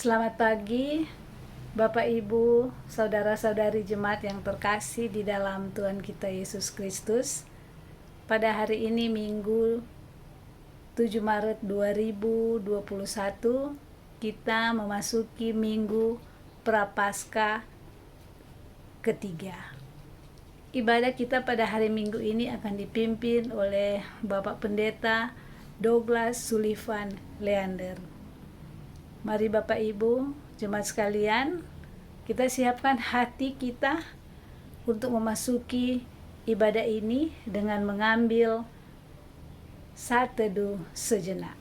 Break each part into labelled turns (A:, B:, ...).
A: Selamat pagi, Bapak Ibu, saudara-saudari jemaat yang terkasih di dalam Tuhan kita Yesus Kristus. Pada hari ini Minggu 7 Maret 2021, kita memasuki Minggu Prapaskah ketiga. Ibadah kita pada hari Minggu ini akan dipimpin oleh Bapak Pendeta Douglas Sullivan Leander. Mari Bapak Ibu, jemaat sekalian, kita siapkan hati kita untuk memasuki ibadah ini dengan mengambil saat teduh sejenak.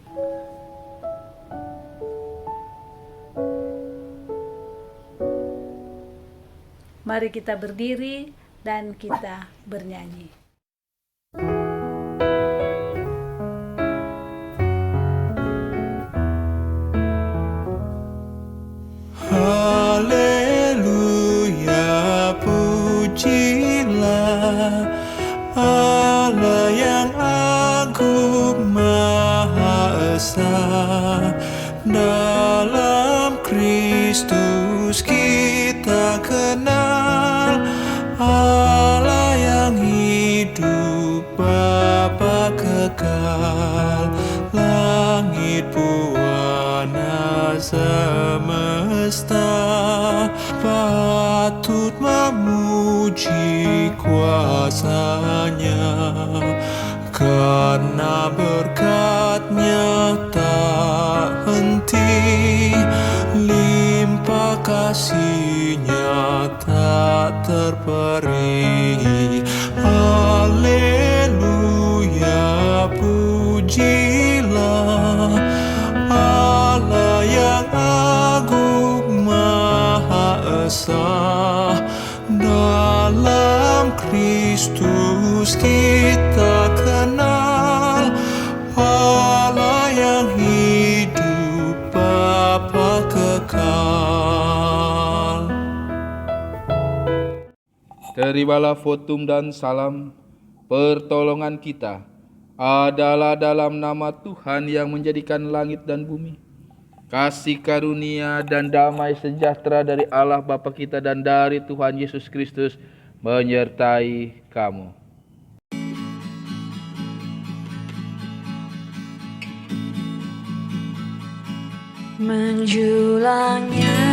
A: Mari kita berdiri dan kita bernyanyi.
B: Haleluya, pujilah Allah yang agung Maha Esa. Dalam Kristus kita kenal Allah yang hidup, Bapa kekal, langit buana semesta patut memuji kuasa-Nya, karena berkat-Nya tak henti, limpah kasih-Nya tak terperi. Haleluya, pujilah Allah yang agung Maha Esa. Dalam Kristus kita kenal Allah yang hidup, Bapa kekal.
C: Terimalah votum dan salam. Pertolongan kita adalah dalam nama Tuhan yang menjadikan langit dan bumi. Kasih karunia dan damai sejahtera dari Allah Bapa kita dan dari Tuhan Yesus Kristus menyertai kamu.
D: Menjulangnya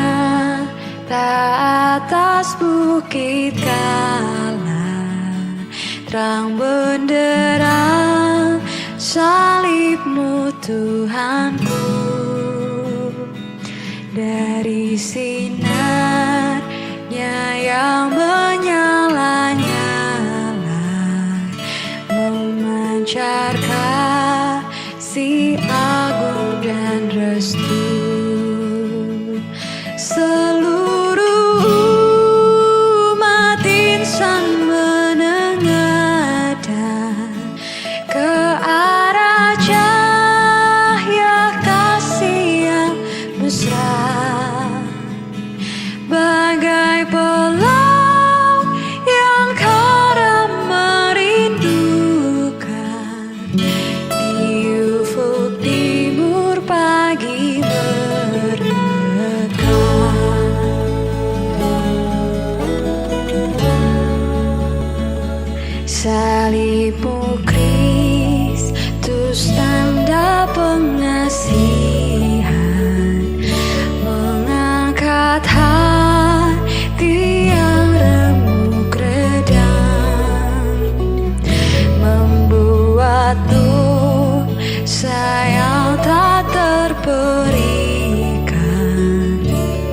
D: tak atas bukit kala, terang benderang salib-Mu Tuhanku. Dari sinarnya yang menyala-nyala, memancar kasih agung dan restu. Seluruh umat insan menengadah ke arah cahaya kasih yang mesra, bagai pelau yang karam merindukan di ufuk timur pagi mereka. Salib-Mu Kristus tanda pengasihan, mengangkat hati yang remuk redam, membuat dosa yang tak terperikan.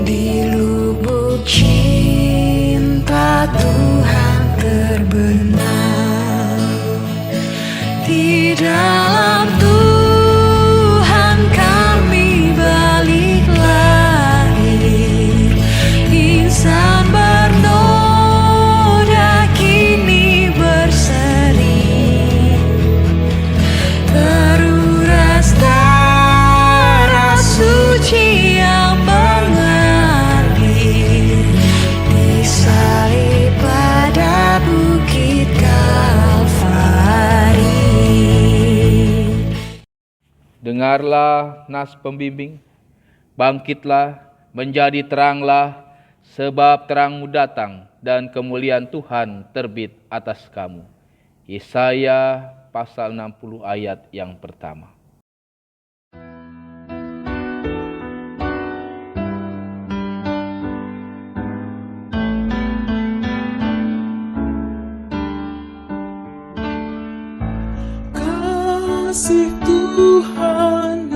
D: Di lubuk cinta Tuhan terbenam. Di dalam Tuhan kami balik lahir, insan bernoda kini berseri, teruras darah suci yang mengalir, disalib pada bukit Kalvari.
C: Dengarlah nas pembimbing, bangkitlah, menjadi teranglah, sebab terangmu datang dan kemuliaan Tuhan terbit atas kamu. Yesaya pasal 60 ayat yang pertama.
B: Kasih Tuhan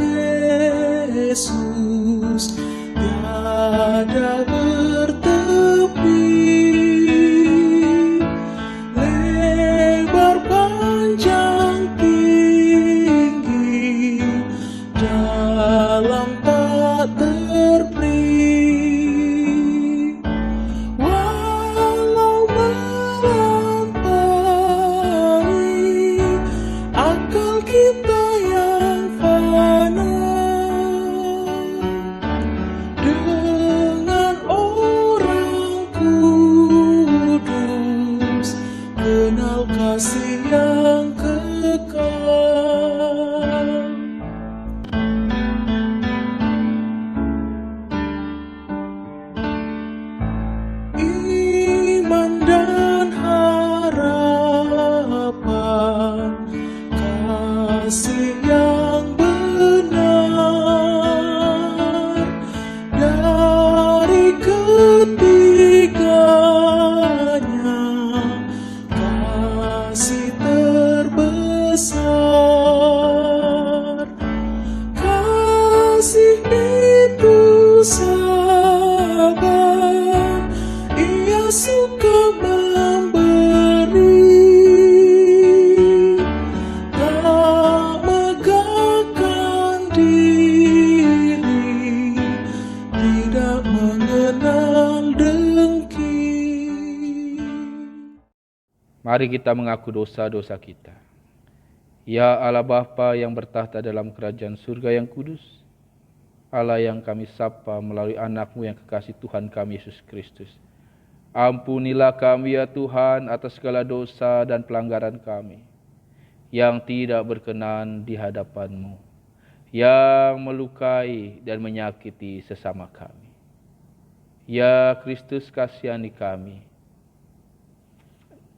B: Yesus tiada bertepi, lebar panjang tinggi, dalam tak terperi. Walau melampaui akal kita yang fana, dengan orang kudus kenal kasih yang kekal. Iman dan harapan, kasih yang benar, dari ketiganya kasih terbesar. Kasih itu sabar, Ia suka memberi, tak megahkan diri, tidak mengenal dengki.
C: Mari kita mengaku dosa-dosa kita. Ya Allah Bapa yang bertahta dalam kerajaan surga yang kudus, Allah yang kami sapa melalui anak-Mu yang kekasih Tuhan kami Yesus Kristus. Ampunilah kami ya Tuhan atas segala dosa dan pelanggaran kami yang tidak berkenan di hadapan-Mu, yang melukai dan menyakiti sesama kami. Ya Kristus, kasihani kami.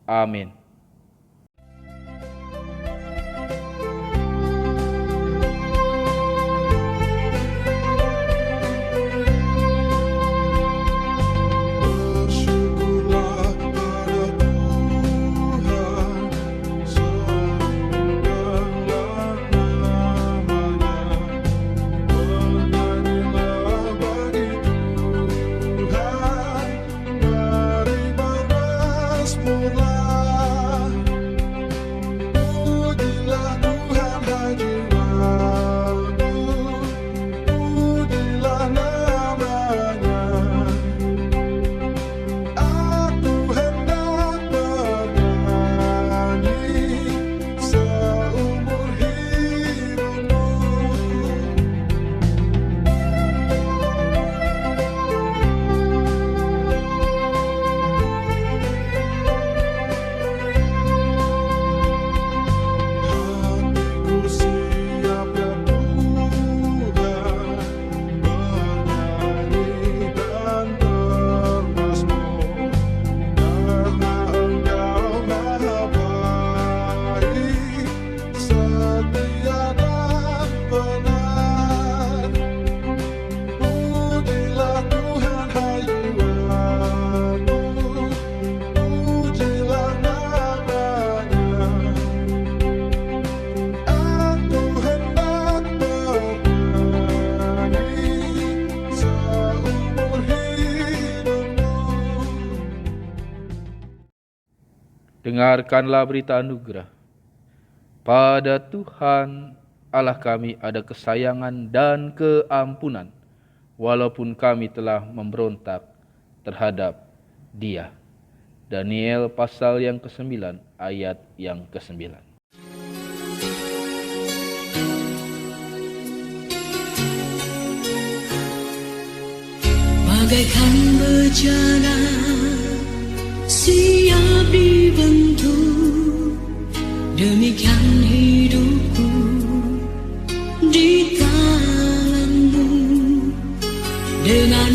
C: Amin.
B: Bersyukurlah pada Tuhan, sembahlah namanya, bernyanyilah bagi Tuhan, mari bermazmurlah. Pujilah Tuhan hai jiwaku, pujilah namanya. Aku hendak bernyanyi seumur hidupku. Hatiku siap ya Tuhan, bernyanyi dan bermazmur, karena Engkau maha baik, setia dan benar. Pujilah Tuhan hai jiwaku, pujilah namanya. Aku hendak bernyanyi seumur hidupku.
C: Dengarkanlah berita anugerah. Pada Tuhan Allah kami ada kesayangan dan keampunan, walaupun kami telah memberontak terhadap Dia. Daniel pasal yang ke-9 ayat yang ke-9.
D: Bagaikan bejana siap dibentuk, demikian hidupku di tangan-Mu. Dengan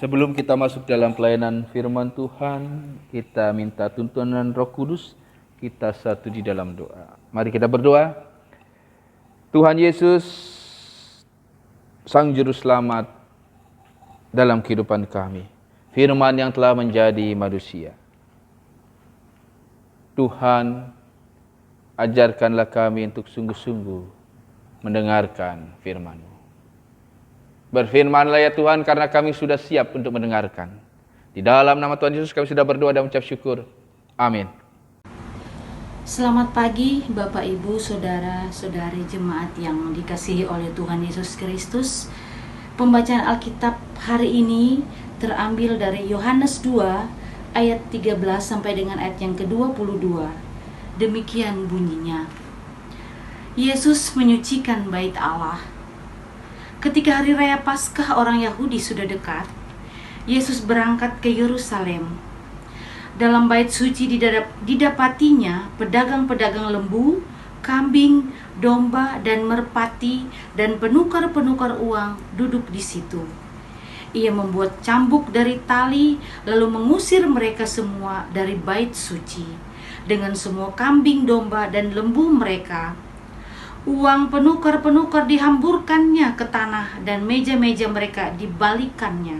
C: Sebelum kita masuk dalam pelayanan firman Tuhan, kita minta tuntunan Roh Kudus, kita satu di dalam doa. Mari kita berdoa. Tuhan Yesus, Sang Juru Selamat dalam kehidupan kami. Firman yang telah menjadi manusia. Tuhan, ajarkanlah kami untuk sungguh-sungguh mendengarkan firman-Mu. Berfirmanlah ya Tuhan, karena kami sudah siap untuk mendengarkan. Di dalam nama Tuhan Yesus kami sudah berdoa dan mengucap syukur. Amin.
A: Selamat pagi Bapak Ibu, Saudara-saudari jemaat yang dikasihi oleh Tuhan Yesus Kristus. Pembacaan Alkitab hari ini terambil dari Yohanes 2 ayat 13 sampai dengan ayat yang ke-22. Demikian bunyinya. Yesus menyucikan bait Allah. Ketika hari raya Paskah orang Yahudi sudah dekat, Yesus berangkat ke Yerusalem. Dalam bait suci didapatinya pedagang-pedagang lembu, kambing, domba, dan merpati, dan penukar-penukar uang duduk di situ. Ia membuat cambuk dari tali, lalu mengusir mereka semua dari bait suci, dengan semua kambing, domba, dan lembu mereka. Uang penukar-penukar dihamburkannya ke tanah, dan meja-meja mereka dibalikannya.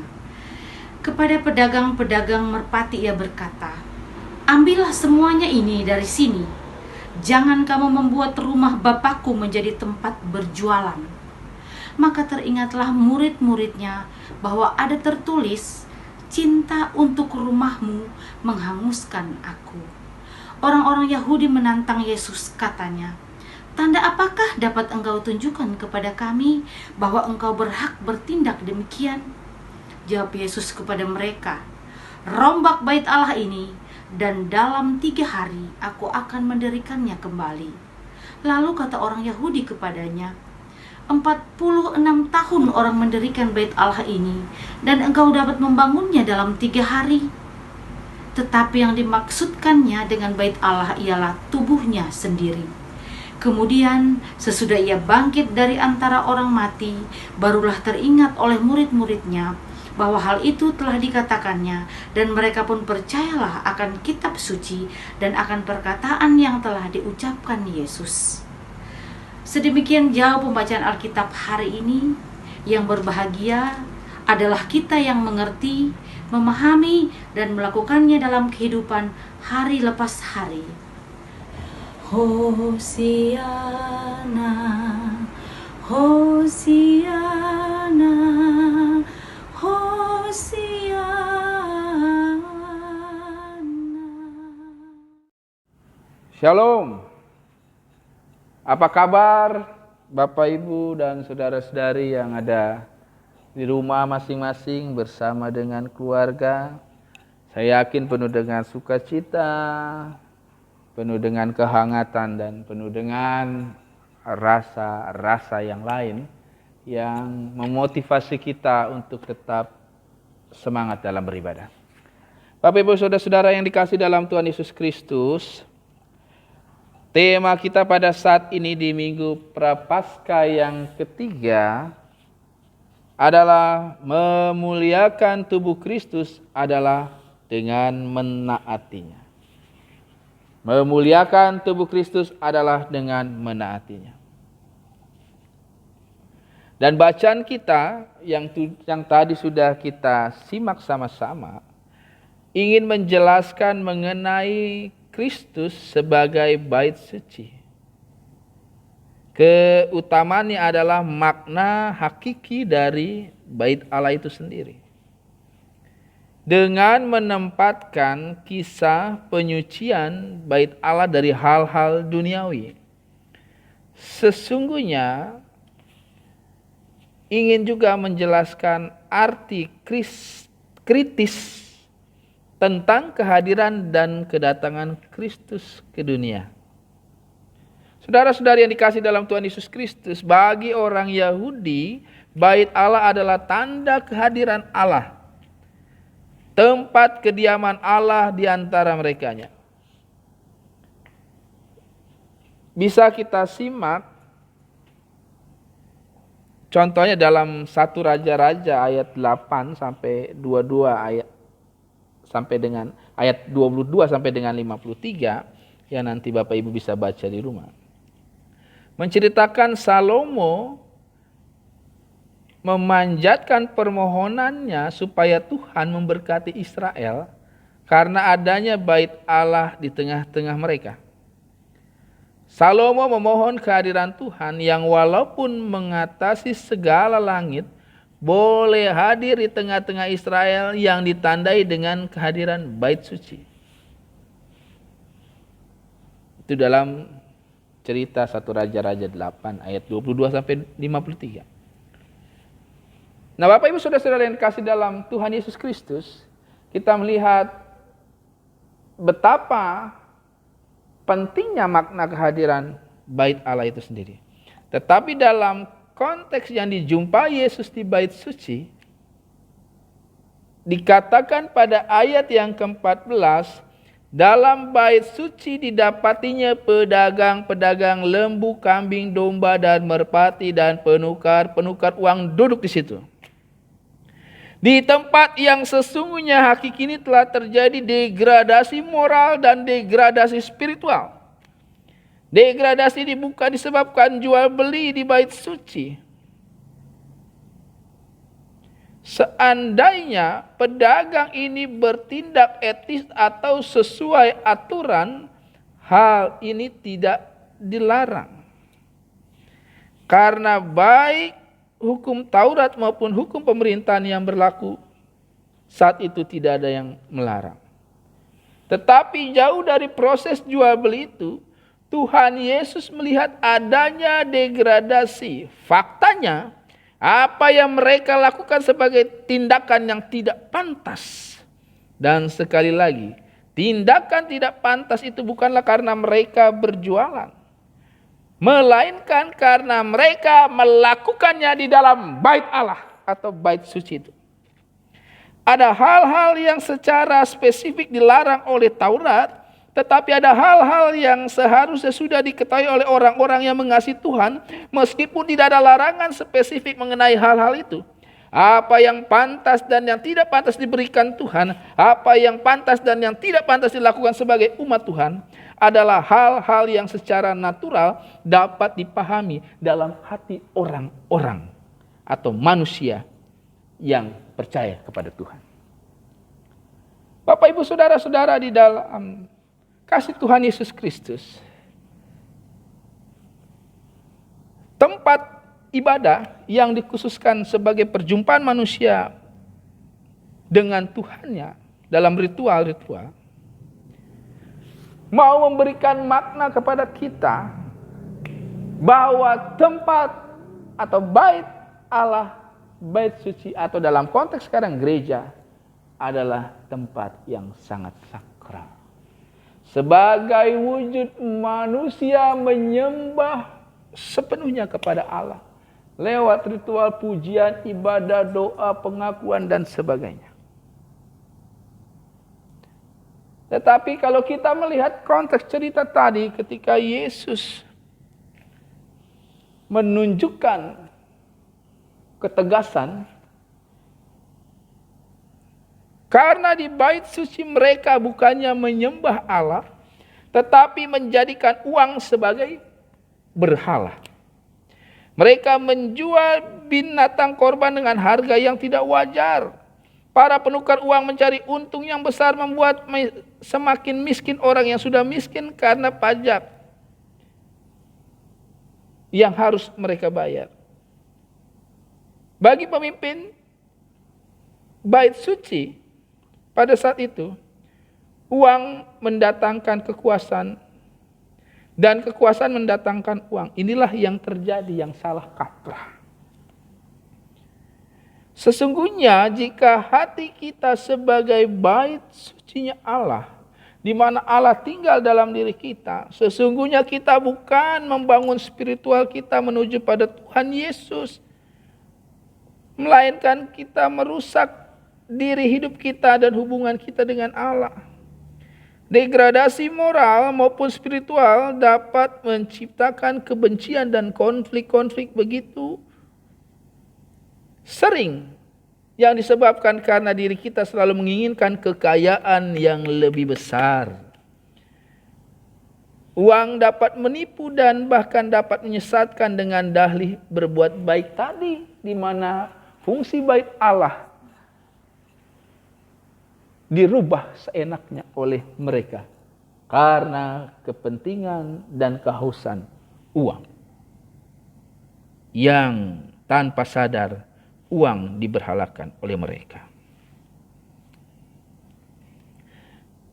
A: Kepada pedagang-pedagang merpati ia berkata, "Ambillah semuanya ini dari sini. Jangan kamu membuat rumah Bapakku menjadi tempat berjualan." Maka teringatlah murid-muridnya bahwa ada tertulis, "Cinta untuk rumahmu menghanguskan aku." Orang-orang Yahudi menantang Yesus, katanya, "Tanda apakah dapat engkau tunjukkan kepada kami bahwa engkau berhak bertindak demikian?" Jawab Yesus kepada mereka, "Rombak bait Allah ini, dan dalam 3 hari aku akan mendirikannya kembali." Lalu kata orang Yahudi kepadanya, 46 tahun orang mendirikan bait Allah ini, dan engkau dapat membangunnya dalam 3 hari. Tetapi yang dimaksudkannya dengan bait Allah ialah tubuhnya sendiri. Kemudian sesudah ia bangkit dari antara orang mati, barulah teringat oleh murid-muridnya bahwa hal itu telah dikatakannya, dan mereka pun percayalah akan kitab suci dan akan perkataan yang telah diucapkan Yesus. Sedemikian jauh pembacaan Alkitab hari ini. Yang berbahagia adalah kita yang mengerti, memahami, dan melakukannya dalam kehidupan hari lepas hari. Hosiana, Hosiana, Hosiana.
C: Shalom. Apa kabar Bapak Ibu dan saudara-saudari yang ada di rumah masing-masing bersama dengan keluarga? Saya yakin penuh dengan sukacita, penuh dengan kehangatan, dan penuh dengan rasa-rasa yang lain yang memotivasi kita untuk tetap semangat dalam beribadah. Bapak Ibu saudara-saudara yang dikasihi dalam Tuhan Yesus Kristus, tema kita pada saat ini di Minggu Prapaskah yang ketiga adalah memuliakan tubuh Kristus adalah dengan menaatinya. Memuliakan tubuh Kristus adalah dengan menaatinya. Dan bacaan kita yang tadi sudah kita simak sama-sama ingin menjelaskan mengenai Kristus sebagai bait suci. Keutamaannya adalah makna hakiki dari bait Allah itu sendiri. Dengan menempatkan kisah penyucian bait Allah dari hal-hal duniawi. Sesungguhnya ingin juga menjelaskan arti kritis tentang kehadiran dan kedatangan Kristus ke dunia. Saudara-saudari yang dikasihi dalam Tuhan Yesus Kristus, bagi orang Yahudi, bait Allah adalah tanda kehadiran Allah. Tempat kediaman Allah di antara merekanya. Bisa kita simak Contohnya dalam 1 Raja-Raja ayat 8 sampai 22 ayat sampai dengan ayat 22 sampai dengan 53 yang nanti Bapak Ibu bisa baca di rumah. Menceritakan Salomo memanjatkan permohonannya supaya Tuhan memberkati Israel karena adanya bait Allah di tengah-tengah mereka. Salomo memohon kehadiran Tuhan yang walaupun mengatasi segala langit, boleh hadir di tengah-tengah Israel yang ditandai dengan kehadiran bait suci. Itu dalam cerita 1 Raja-Raja 8 ayat 22 sampai 53. Nah, Bapak Ibu Saudara-saudara yang dikasih dalam Tuhan Yesus Kristus, kita melihat betapa pentingnya makna kehadiran bait Allah itu sendiri. Tetapi dalam konteks yang dijumpai Yesus di bait suci, dikatakan pada ayat yang ke-14, dalam bait suci didapatinya pedagang-pedagang lembu, kambing, domba, dan merpati, dan penukar-penukar uang duduk di situ. Di tempat yang sesungguhnya hakiki ini telah terjadi degradasi moral dan degradasi spiritual. Degradasi dibuka disebabkan jual beli di bait suci. Seandainya pedagang ini bertindak etis atau sesuai aturan, hal ini tidak dilarang. Karena baik hukum Taurat maupun hukum pemerintahan yang berlaku saat itu tidak ada yang melarang. Tetapi jauh dari proses jual beli itu, Tuhan Yesus melihat adanya degradasi. Faktanya, apa yang mereka lakukan sebagai tindakan yang tidak pantas. Dan sekali lagi, tindakan tidak pantas itu bukanlah karena mereka berjualan, melainkan karena mereka melakukannya di dalam bait Allah atau bait suci itu. Ada hal-hal yang secara spesifik dilarang oleh Taurat, tetapi ada hal-hal yang seharusnya sudah diketahui oleh orang-orang yang mengasihi Tuhan, meskipun tidak ada larangan spesifik mengenai hal-hal itu. Apa yang pantas dan yang tidak pantas diberikan Tuhan, apa yang pantas dan yang tidak pantas dilakukan sebagai umat Tuhan, adalah hal-hal yang secara natural dapat dipahami dalam hati orang-orang atau manusia yang percaya kepada Tuhan. Bapak Ibu Saudara-saudara di dalam kasih Tuhan Yesus Kristus, tempat ibadah yang dikhususkan sebagai perjumpaan manusia dengan Tuhannya dalam ritual-ritual, mau memberikan makna kepada kita bahwa tempat atau bait Allah, bait suci atau dalam konteks sekarang gereja adalah tempat yang sangat sakral. Sebagai wujud manusia menyembah sepenuhnya kepada Allah lewat ritual pujian, ibadah, doa, pengakuan dan sebagainya. Tetapi kalau kita melihat konteks cerita tadi ketika Yesus menunjukkan ketegasan, karena di bait suci mereka bukannya menyembah Allah, tetapi menjadikan uang sebagai berhala. Mereka menjual binatang korban dengan harga yang tidak wajar. Para penukar uang mencari untung yang besar, membuat semakin miskin orang yang sudah miskin karena pajak yang harus mereka bayar. Bagi pemimpin bait suci pada saat itu, uang mendatangkan kekuasaan dan kekuasaan mendatangkan uang. Inilah yang terjadi, yang salah kaprah. Sesungguhnya jika hati kita sebagai bait sucinya Allah, di mana Allah tinggal dalam diri kita, sesungguhnya kita bukan membangun spiritual kita menuju pada Tuhan Yesus, melainkan kita merusak diri hidup kita dan hubungan kita dengan Allah. Degradasi moral maupun spiritual dapat menciptakan kebencian dan konflik-konflik begitu Sering yang disebabkan karena diri kita selalu menginginkan kekayaan yang lebih besar. Uang dapat menipu dan bahkan dapat menyesatkan dengan dalih berbuat baik tadi, di mana fungsi baik Allah dirubah seenaknya oleh mereka karena kepentingan dan kehausan uang. Yang tanpa sadar uang diberhalakan oleh mereka.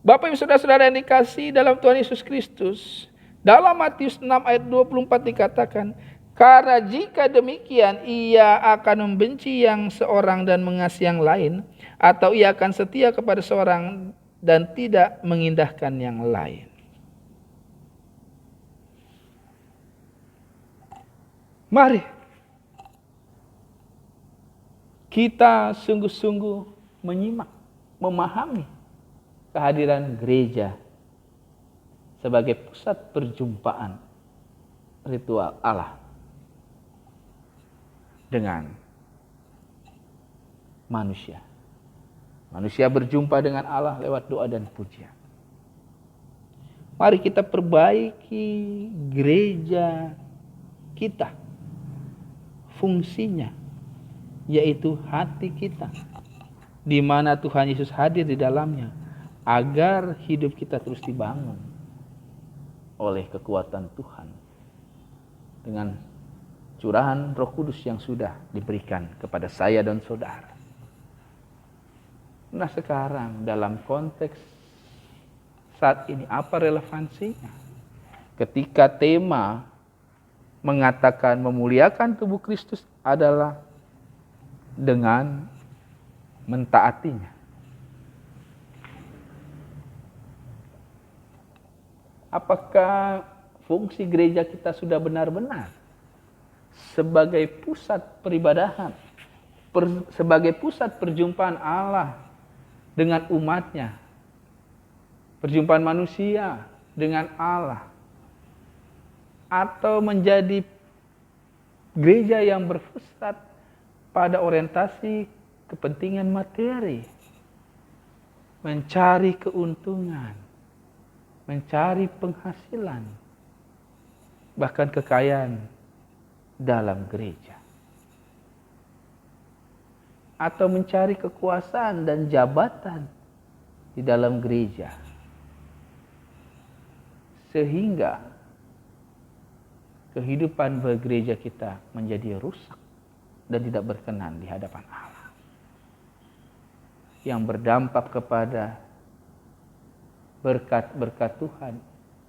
C: Bapak Ibu Saudara-saudara yang dikasihi dalam Tuhan Yesus Kristus, dalam Matius 6 ayat 24 dikatakan, karena jika demikian ia akan membenci yang seorang dan mengasihi yang lain, atau ia akan setia kepada seorang dan tidak mengindahkan yang lain. Mari kita sungguh-sungguh menyimak, memahami kehadiran gereja sebagai pusat perjumpaan ritual Allah dengan manusia. Manusia berjumpa dengan Allah lewat doa dan pujian. Mari kita perbaiki gereja kita. Fungsinya yaitu hati kita, di mana Tuhan Yesus hadir di dalamnya, agar hidup kita terus dibangun oleh kekuatan Tuhan dengan curahan Roh Kudus yang sudah diberikan kepada saya dan saudara. Nah, sekarang dalam konteks saat ini apa relevansinya? Ketika tema mengatakan memuliakan tubuh Kristus adalah dengan mentaatinya. Apakah fungsi gereja kita sudah benar-benar sebagai pusat peribadahan, sebagai pusat perjumpaan Allah dengan umatnya, perjumpaan manusia dengan Allah, atau menjadi gereja yang berpusat pada orientasi kepentingan materi, mencari keuntungan, mencari penghasilan, bahkan kekayaan dalam gereja, atau mencari kekuasaan dan jabatan di dalam gereja, sehingga kehidupan bergereja kita menjadi rusak dan tidak berkenan di hadapan Allah, yang berdampak kepada berkat-berkat Tuhan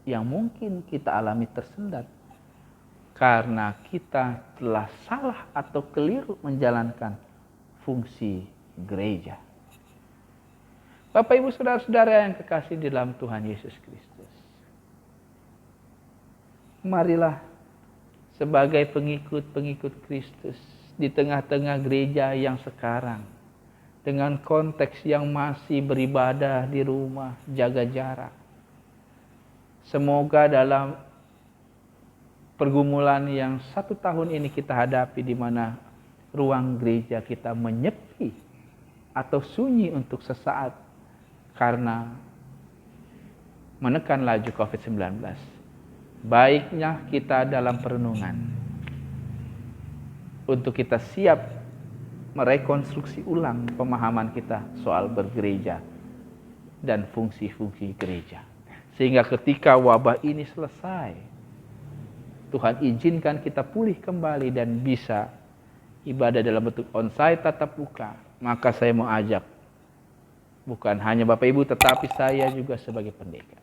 C: yang mungkin kita alami tersendat karena kita telah salah atau keliru menjalankan fungsi gereja. Bapak Ibu Saudara-saudara yang kekasih di dalam Tuhan Yesus Kristus, marilah sebagai pengikut-pengikut Kristus di tengah-tengah gereja yang sekarang, dengan konteks yang masih beribadah di rumah, jaga jarak. Semoga dalam pergumulan yang 1 tahun ini kita hadapi, di mana ruang gereja kita menyepi atau sunyi untuk sesaat karena menekan laju COVID-19. Baiknya kita dalam perenungan untuk kita siap merekonstruksi ulang pemahaman kita soal bergereja dan fungsi-fungsi gereja. Sehingga ketika wabah ini selesai, Tuhan izinkan kita pulih kembali dan bisa ibadah dalam bentuk onsite tatap muka. Maka saya mau ajak, bukan hanya Bapak Ibu, tetapi saya juga sebagai pendeta.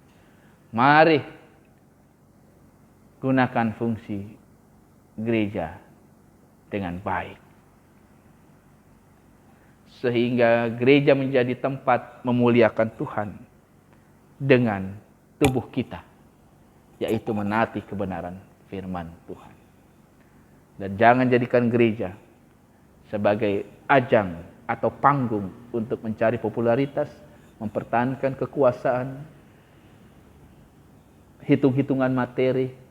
C: Mari gunakan fungsi gereja dengan baik, sehingga gereja menjadi tempat memuliakan Tuhan dengan tubuh kita, yaitu menaati kebenaran firman Tuhan. Dan jangan jadikan gereja sebagai ajang atau panggung untuk mencari popularitas, mempertahankan kekuasaan, hitung-hitungan materi.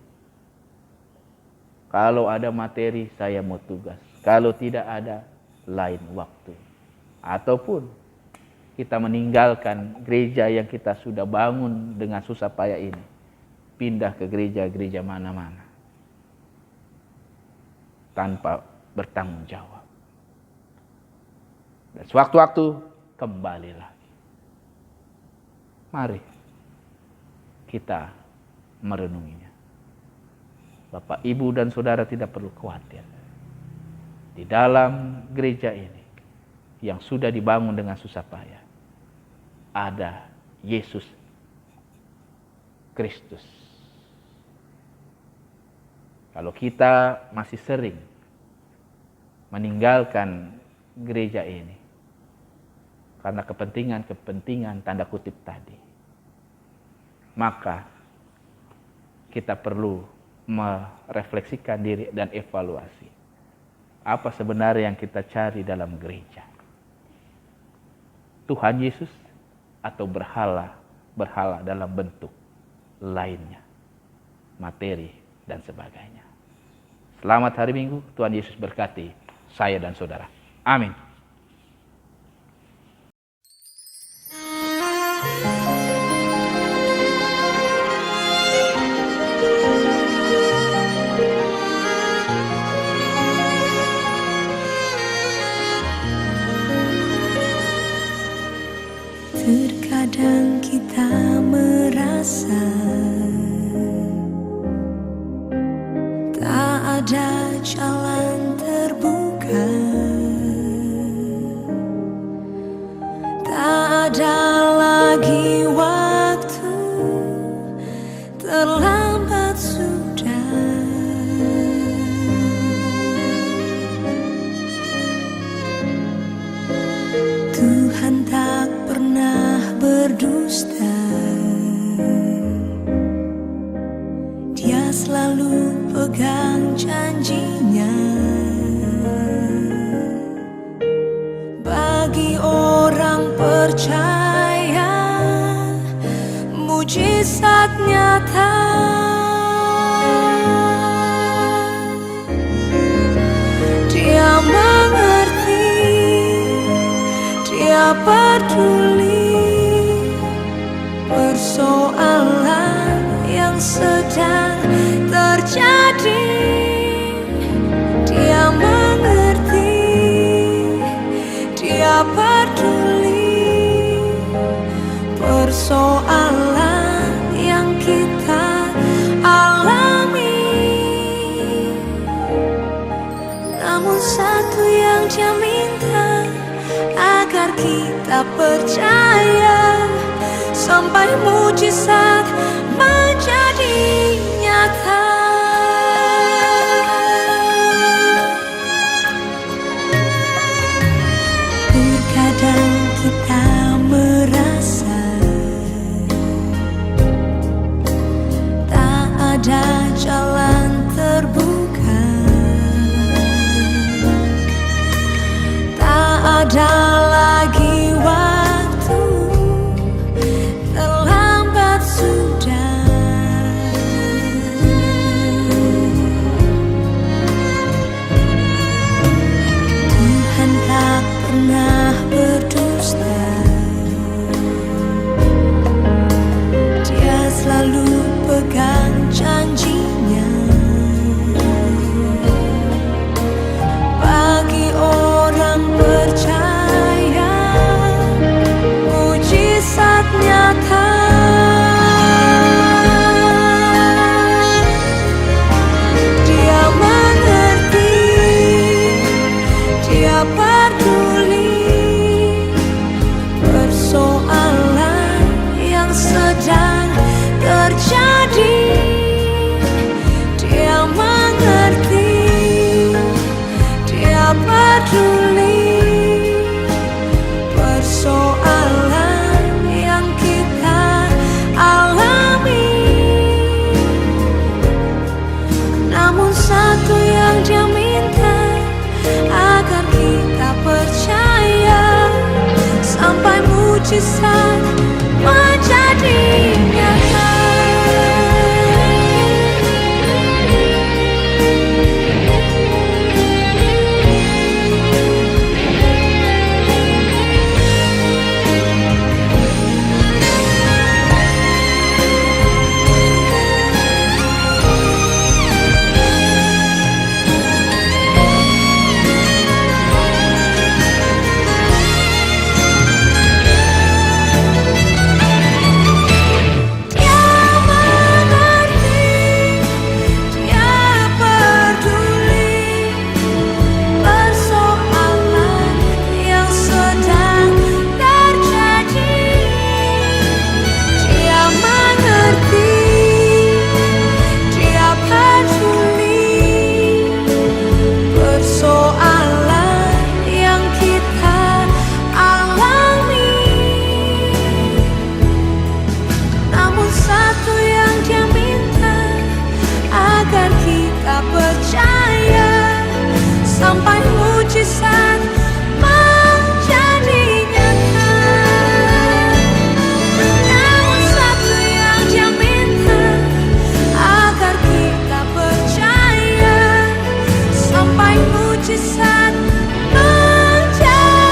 C: Kalau ada materi, saya mau tugas. Kalau tidak ada, lain waktu. Ataupun kita meninggalkan gereja yang kita sudah bangun dengan susah payah ini, pindah ke gereja-gereja mana-mana tanpa bertanggung jawab. Dan sewaktu-waktu kembali lagi. Mari kita merenunginya. Bapak, Ibu, dan Saudara tidak perlu khawatir. Di dalam gereja ini yang sudah dibangun dengan susah payah, ada Yesus Kristus. Kalau kita masih sering meninggalkan gereja ini karena kepentingan-kepentingan tanda kutip tadi, maka kita perlu merefleksikan diri dan evaluasi. Apa sebenarnya yang kita cari dalam gereja? Tuhan Yesus atau berhala dalam bentuk lainnya, materi dan sebagainya. Selamat hari Minggu, Tuhan Yesus berkati saya dan saudara. Amin.
D: Terkadang kita merasa tak ada jalan terbuka, tak ada lagi waktu, terlambat sudah. Tuhan tak pernah berdusta, Dia selalu pegang janjinya. Bagi orang percaya, mujizat nyata. Dia mengerti, Dia peduli persoalan yang sedang terjadi. Dia mengerti, Dia peduli persoalan yang kita alami. Namun satu yang Dia minta, agar kita percaya sampai mujizat menjadi nyata. Terkadang kita merasa tak ada jalan terbuka, tak ada lagi waktu, terlambat sudah. Tuhan tak pernah berdusta, Dia selalu pegang janjinya. Bagi orang percaya, mujizat nyata. Dia mengerti, Dia peduli persoalan yang sedang terjadi. Dia mengerti, Dia peduli persoalan yang kita alami. Namun satu yang Dia minta, agar kita percaya sampai mujizat menjadi nyata. mujizat menjadi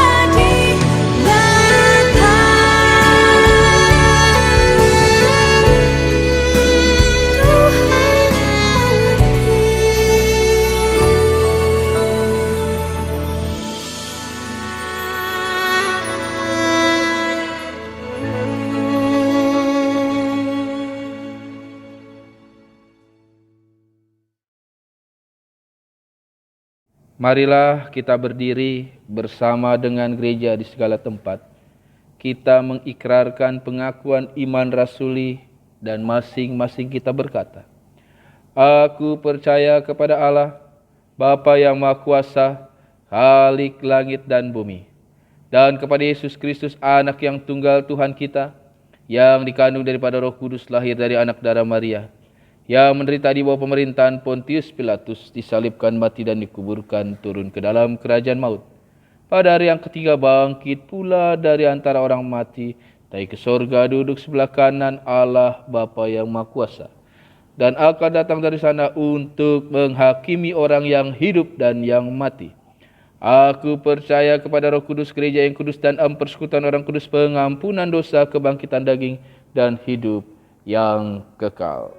D: nyata.
C: Marilah kita berdiri bersama dengan gereja di segala tempat. Kita mengikrarkan pengakuan iman rasuli dan masing-masing kita berkata, Aku percaya kepada Allah, Bapa yang Maha Kuasa, Khalik langit dan bumi, dan kepada Yesus Kristus, Anak yang tunggal Tuhan kita, yang dikandung daripada Roh Kudus, lahir dari anak darah Maria, yang menderita di bawah pemerintahan Pontius Pilatus, disalibkan, mati dan dikuburkan, turun ke dalam kerajaan maut. Pada hari yang ketiga bangkit pula dari antara orang mati, naik ke sorga, duduk sebelah kanan Allah Bapa yang Maha Kuasa, dan akan datang dari sana untuk menghakimi orang yang hidup dan yang mati. Aku percaya kepada Roh Kudus, gereja yang kudus dan persekutuan orang kudus, pengampunan dosa, kebangkitan daging, dan hidup yang kekal.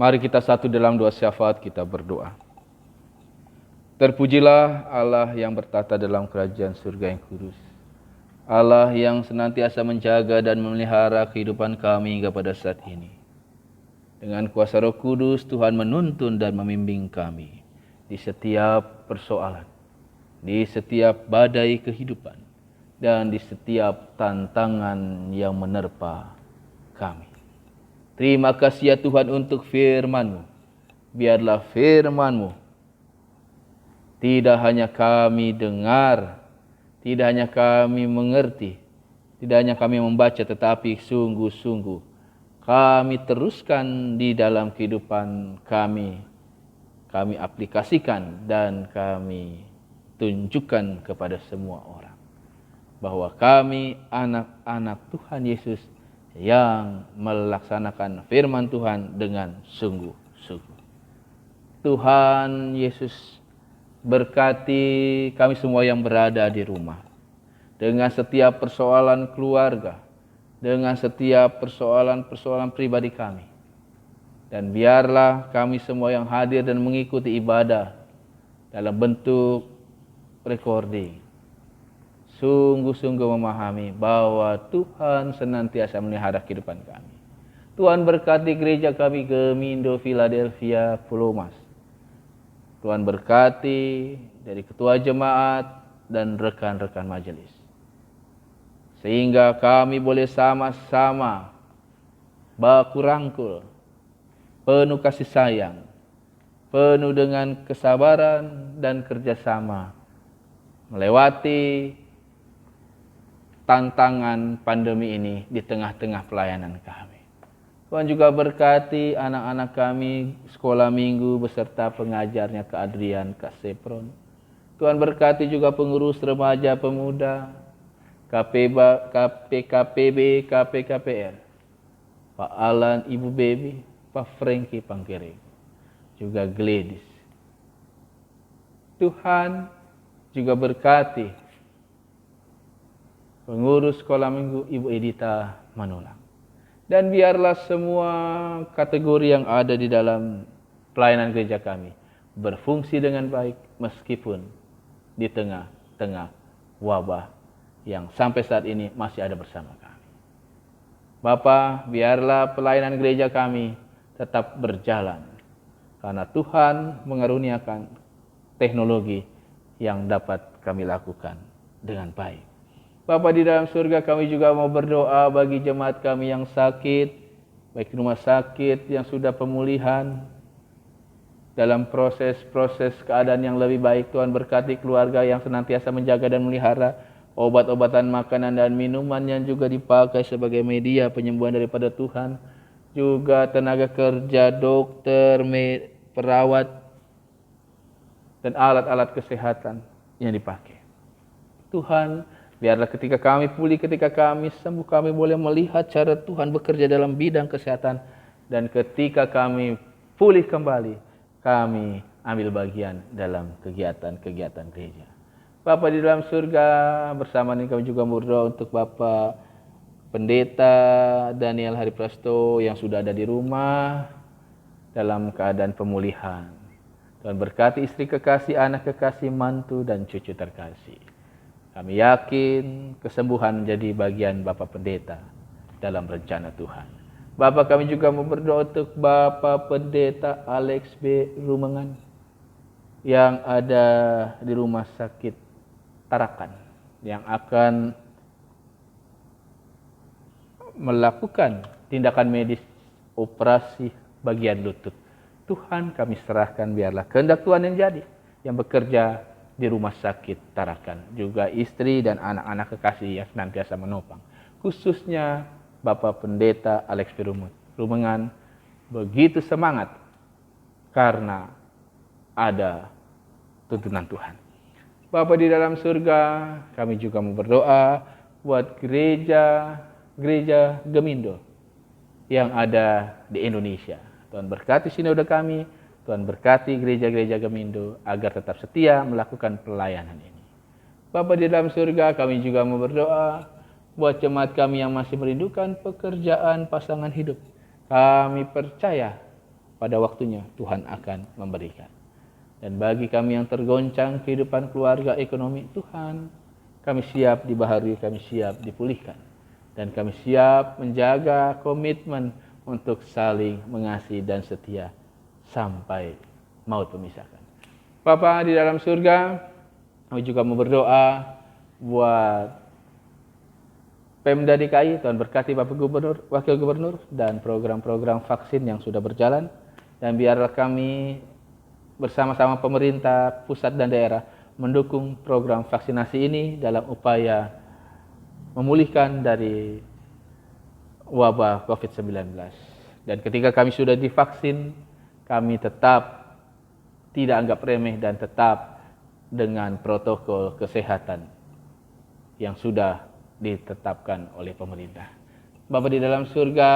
C: Mari kita satu dalam doa syafaat, kita berdoa. Terpujilah Allah yang bertata dalam kerajaan surga yang kudus. Allah yang senantiasa menjaga dan memelihara kehidupan kami hingga pada saat ini. Dengan kuasa Roh Kudus, Tuhan menuntun dan membimbing kami di setiap persoalan, di setiap badai kehidupan, dan di setiap tantangan yang menerpa kami. Terima kasih ya Tuhan untuk firman-Mu. Biarlah firman-Mu tidak hanya kami dengar, tidak hanya kami mengerti, tidak hanya kami membaca, tetapi sungguh-sungguh kami teruskan di dalam kehidupan kami. Kami aplikasikan dan kami tunjukkan kepada semua orang bahwa kami anak-anak Tuhan Yesus yang melaksanakan firman Tuhan dengan sungguh-sungguh. Tuhan Yesus berkati kami semua yang berada di rumah. Dengan setiap persoalan keluarga, dengan setiap persoalan-persoalan pribadi kami. Dan biarlah kami semua yang hadir dan mengikuti ibadah dalam bentuk recording sungguh-sungguh memahami bahwa Tuhan senantiasa melihara kehidupan kami. Tuhan berkati gereja kami Gemindo Philadelphia Pulau Mas. Tuhan berkati dari ketua jemaat dan rekan-rekan majelis. Sehingga kami boleh sama-sama baku rangkul, penuh kasih sayang, penuh dengan kesabaran dan kerjasama, melewati tantangan pandemi ini di tengah-tengah pelayanan kami. Tuhan juga berkati anak-anak kami sekolah minggu beserta pengajarnya Kak Adrian, Kak Sepron. Tuhan berkati juga pengurus remaja pemuda, KPKPB, KPKPR, Pak Alan, Ibu Baby, Pak Frankie Pangkering, juga Gladys. Tuhan juga berkati pengurus sekolah minggu Ibu Edita Manulang. Dan biarlah semua kategori yang ada di dalam pelayanan gereja kami berfungsi dengan baik meskipun di tengah-tengah wabah yang sampai saat ini masih ada bersama kami. Bapa, biarlah pelayanan gereja kami tetap berjalan karena Tuhan mengaruniakan teknologi yang dapat kami lakukan dengan baik. Bapa di dalam surga, kami juga mau berdoa bagi jemaat kami yang sakit, baik rumah sakit yang sudah pemulihan, dalam proses-proses keadaan yang lebih baik. Tuhan berkati keluarga yang senantiasa menjaga dan melihara obat-obatan, makanan dan minuman yang juga dipakai sebagai media penyembuhan daripada Tuhan. Juga tenaga kerja, dokter, perawat, dan alat-alat kesehatan yang dipakai. Tuhan, biarlah ketika kami pulih, ketika kami sembuh, kami boleh melihat cara Tuhan bekerja dalam bidang kesehatan. Dan ketika kami pulih kembali, kami ambil bagian dalam kegiatan-kegiatan gereja. Bapa di dalam surga, bersama ini kami juga berdoa untuk Bapak Pendeta Daniel Hariprasto yang sudah ada di rumah dalam keadaan pemulihan. Tuhan berkati istri kekasih, anak kekasih, mantu, dan cucu terkasih. Kami yakin kesembuhan menjadi bagian Bapak Pendeta dalam rencana Tuhan. Bapak, kami juga mau berdoa untuk Bapak Pendeta Alex B. Rumengan yang ada di rumah sakit Tarakan, yang akan melakukan tindakan medis operasi bagian lutut. Tuhan, kami serahkan, biarlah kehendak Tuhan yang jadi, yang bekerja di rumah sakit Tarakan, juga istri dan anak-anak kekasih yang senantiasa menopang, khususnya Bapak Pendeta Alex Rumengan begitu semangat karena ada tuntunan Tuhan. Bapa di dalam surga, kami juga mau berdoa buat gereja Gemindo yang ada di Indonesia. Tuhan berkati sinode kami, Tuhan berkati gereja-gereja Gemindo agar tetap setia melakukan pelayanan ini. Bapa di dalam surga, kami juga mau berdoa buat jemaat kami yang masih merindukan pekerjaan pasangan hidup. Kami percaya pada waktunya Tuhan akan memberikan. Dan bagi kami yang tergoncang kehidupan keluarga, ekonomi, Tuhan, kami siap dibaharui, kami siap dipulihkan. Dan kami siap menjaga komitmen untuk saling mengasihi dan setia sampai maut memisahkan. Bapa di dalam surga, kami juga mau berdoa buat Pemda DKI. Tuhan berkati Bapak Gubernur, Wakil Gubernur, dan program-program vaksin yang sudah berjalan. Dan biarlah kami bersama-sama pemerintah pusat dan daerah mendukung program vaksinasi ini dalam upaya memulihkan dari wabah COVID-19. Dan ketika kami sudah divaksin, kami tetap tidak anggap remeh dan tetap dengan protokol kesehatan yang sudah ditetapkan oleh pemerintah. Bapa di dalam surga,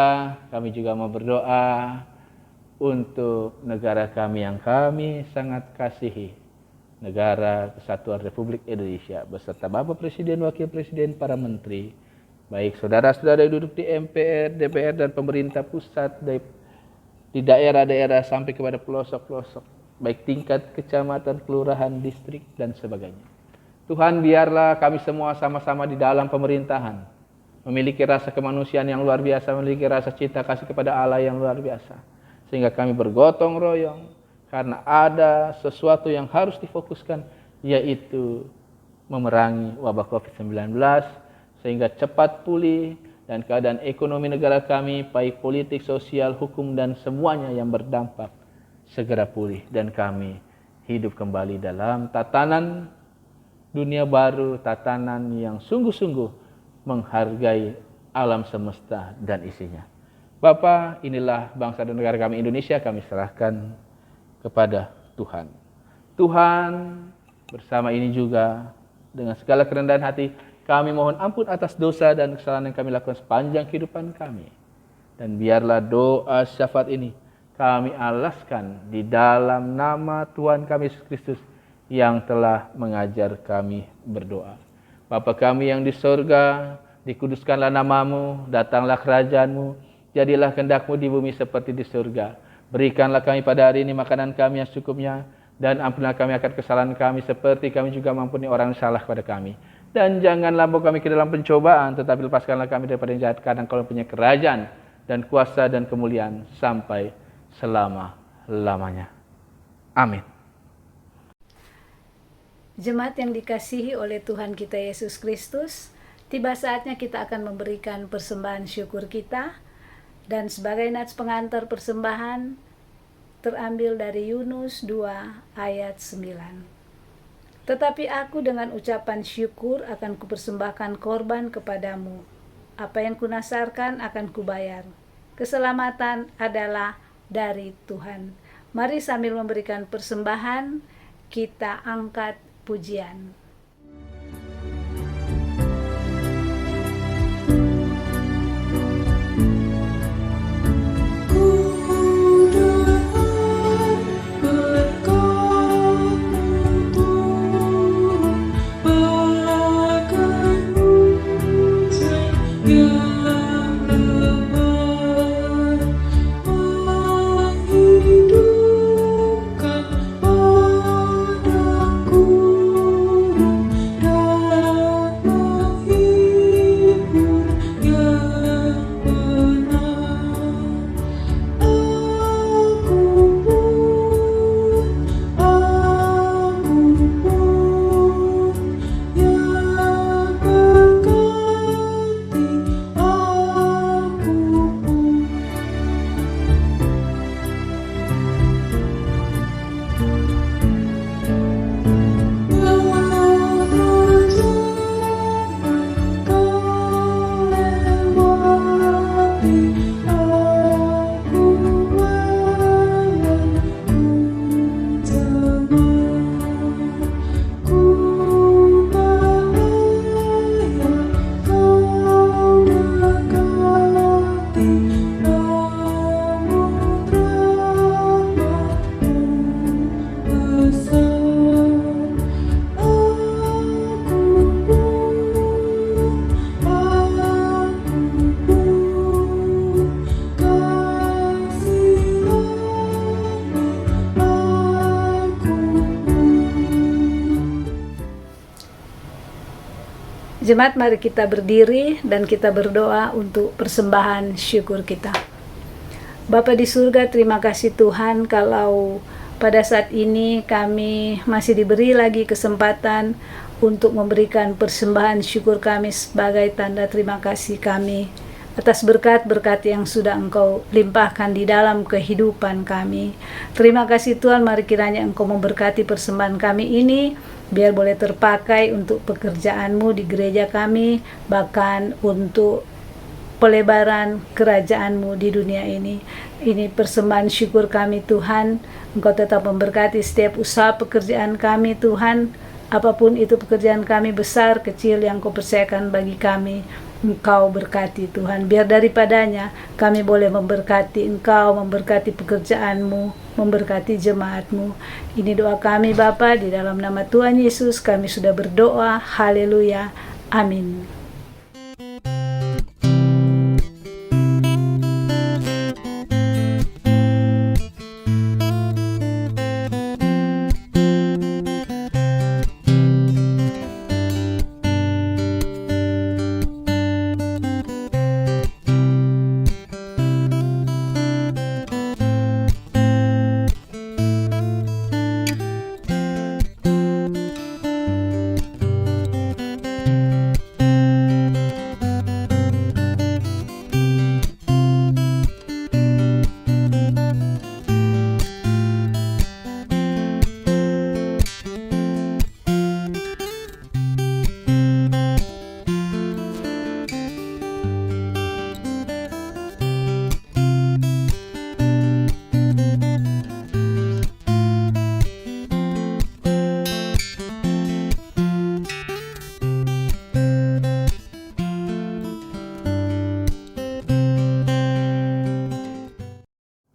C: kami juga mau berdoa untuk negara kami yang kami sangat kasihi, Negara Kesatuan Republik Indonesia, beserta Bapak Presiden, Wakil Presiden, para menteri, baik saudara-saudara yang duduk di MPR, DPR, dan pemerintah pusat, di daerah-daerah sampai kepada pelosok-pelosok, baik tingkat kecamatan, kelurahan, distrik, dan sebagainya. Tuhan, biarlah kami semua sama-sama di dalam pemerintahan memiliki rasa kemanusiaan yang luar biasa, memiliki rasa cinta kasih kepada Allah yang luar biasa, sehingga kami bergotong royong karena ada sesuatu yang harus difokuskan, yaitu memerangi wabah COVID-19 sehingga cepat pulih dan keadaan ekonomi negara kami, baik politik, sosial, hukum, dan semuanya yang berdampak segera pulih, dan kami hidup kembali dalam tatanan dunia baru, tatanan yang sungguh-sungguh menghargai alam semesta dan isinya. Bapa, inilah bangsa dan negara kami Indonesia, kami serahkan kepada Tuhan. Tuhan, bersama ini juga dengan segala kerendahan hati, kami mohon ampun atas dosa dan kesalahan yang kami lakukan sepanjang kehidupan kami. Dan biarlah doa syafaat ini kami alaskan di dalam nama Tuhan kami Yesus Kristus yang telah mengajar kami berdoa. Bapa kami yang di sorga, dikuduskanlah namamu, datanglah kerajaanmu, jadilah kehendak-Mu di bumi seperti di surga. Berikanlah kami pada hari ini makanan kami yang secukupnya, dan ampunilah kami akan kesalahan kami seperti kami juga mengampuni orang yang salah kepada kami. Dan janganlah bawa kami ke dalam pencobaan, tetapi lepaskanlah kami daripada yang jahat, karena Engkau punya kerajaan dan kuasa dan kemuliaan sampai selama-lamanya. Amin.
A: Jemaat yang dikasihi oleh Tuhan kita Yesus Kristus, tiba saatnya kita akan memberikan persembahan syukur kita. Dan sebagai nats pengantar persembahan terambil dari Yunus 2 ayat 9. Tetapi aku dengan ucapan syukur akan kupersembahkan korban kepadamu. Apa yang kunasarkan akan kubayar. Keselamatan adalah dari Tuhan. Mari sambil memberikan persembahan, kita angkat pujian. Jemaat, mari kita berdiri dan kita berdoa untuk persembahan syukur kita. Bapa di surga, terima kasih Tuhan kalau pada saat ini kami masih diberi lagi kesempatan untuk memberikan persembahan syukur kami sebagai tanda terima kasih kami atas berkat-berkat yang sudah Engkau limpahkan di dalam kehidupan kami. Terima kasih Tuhan, mari kiranya Engkau memberkati persembahan kami ini, biar boleh terpakai untuk pekerjaan-Mu di gereja kami, bahkan untuk pelebaran kerajaan-Mu di dunia ini. Ini persembahan syukur kami Tuhan, Engkau tetap memberkati setiap usaha pekerjaan kami Tuhan, apapun itu pekerjaan kami besar, kecil yang Kau percayakan bagi kami. Engkau berkati Tuhan. Biar daripadanya kami boleh memberkati Engkau, memberkati pekerjaanmu, memberkati jemaatmu. Ini doa kami Bapa, di dalam nama Tuhan Yesus kami sudah berdoa. Haleluya. Amin.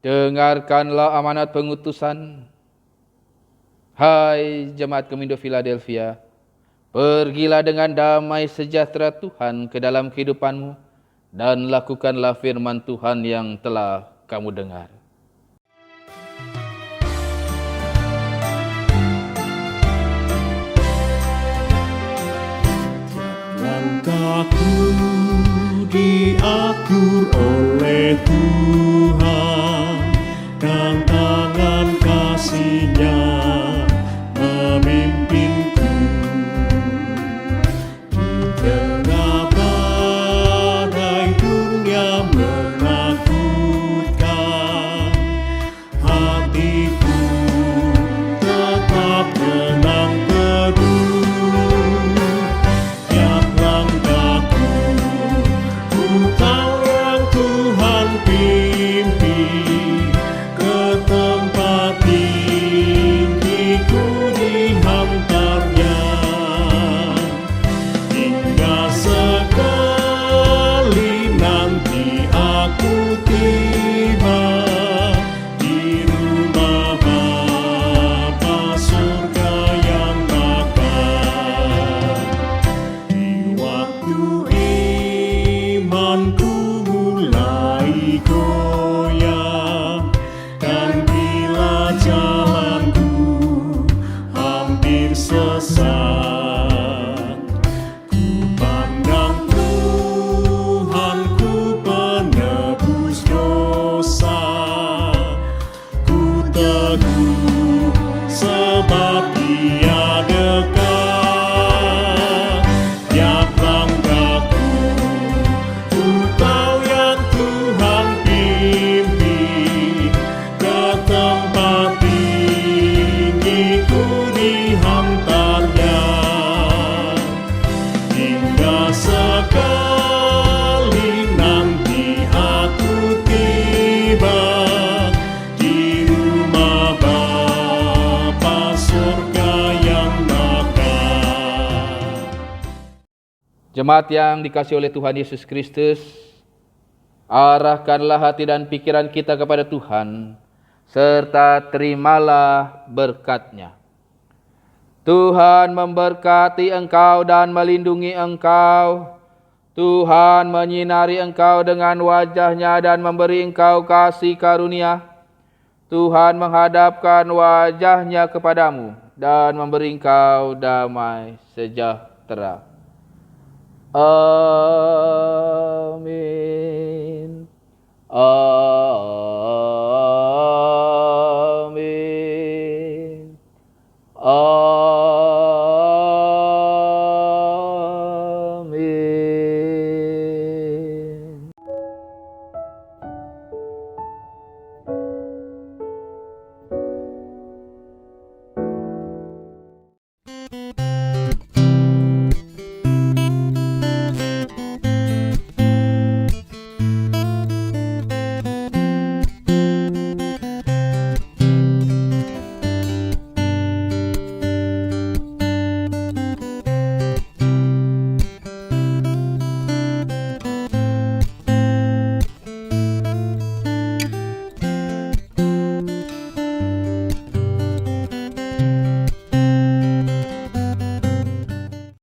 C: Dengarkanlah amanat pengutusan. Hai jemaat Gemindo Philadelphia, pergilah dengan damai sejahtera Tuhan ke dalam kehidupanmu dan lakukanlah firman Tuhan yang telah kamu dengar.
B: Langkahku diatur oleh Tuhan, dan tangan kasih-Nya memimpinku. Di tengah badai dunia menakutkan, hatiku tetap tenang teduh. Tiap langkahku ku tahu yang Tuhan pimpin ke tempat tinggi, ku dihantarnya. Hingga sekali nanti aku tiba di rumah Bapa surga yang bakal. Di waktu imanku mulai goyah, dan bila jalanku hampir sesat, ku pandang Tuhanku penebus dosa. Ku teguh sebab Dia dekat. Tiap langkahku ku tahu yang Tuhan pimpin ke tempat tinggi, ku dihantarnya. Hingga sekali nanti aku tiba di rumah Bapa surga yang bakal.
C: Jemaat yang dikasihi oleh Tuhan Yesus Kristus, arahkanlah hati dan pikiran kita kepada Tuhan, serta terimalah berkat-Nya. Tuhan memberkati engkau dan melindungi engkau. Tuhan menyinari engkau dengan wajah-Nya dan memberi engkau kasih karunia. Tuhan menghadapkan wajah-Nya kepadamu dan memberi engkau damai sejahtera. Amin. Amin. Amin.
D: Tuhan.